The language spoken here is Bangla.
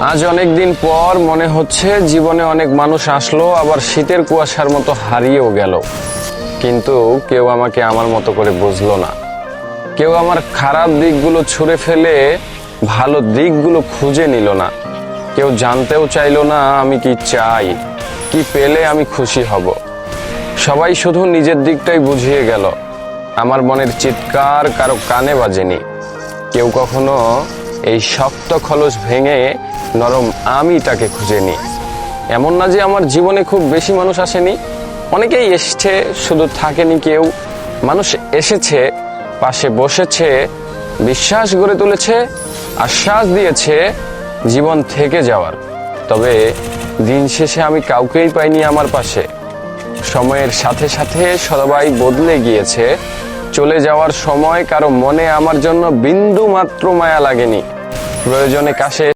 আজ অনেক দিন পর মনে হচ্ছে জীবনে অনেক মানুষ আসলো, আবার শীতের কুয়াশার মতো হারিয়েও গেল। কিন্তু কেউ আমাকে আমার মতো করে বুঝলো না। কেউ আমার খারাপ দিকগুলো ছুঁড়ে ফেলে ভালো দিকগুলো খুঁজে নিল না। কেউ জানতেও চাইলো না আমি কি চাই, কি পেলে আমি খুশি হব। সবাই শুধু নিজের দিকটাই বুঝিয়ে গেল। আমার মনের চিৎকার কারো কানে বাজেনি। কেউ কখনো এই শক্ত খলস ভেঙে নরম আমিটাকে খুঁজেনি। এমন না যে আমার জীবনে খুব বেশি মানুষ আসেনি, অনেকেই এসেছে, শুধু থাকেনি কেউ। মানুষ এসেছে, পাশে বসেছে, বিশ্বাস গড়ে তুলেছে, আশ্বাস দিয়েছে জীবন থেকে যাওয়ার। তবে দিন শেষে আমি কাউকেই পাইনি আমার পাশে। সময়ের সাথে সাথে সবাই বদলে গিয়েছে। চলে যাওয়ার সময় কারো মনে আমার জন্য বিন্দু মাত্র মায়া লাগেনি। প্রয়োজনে কাছে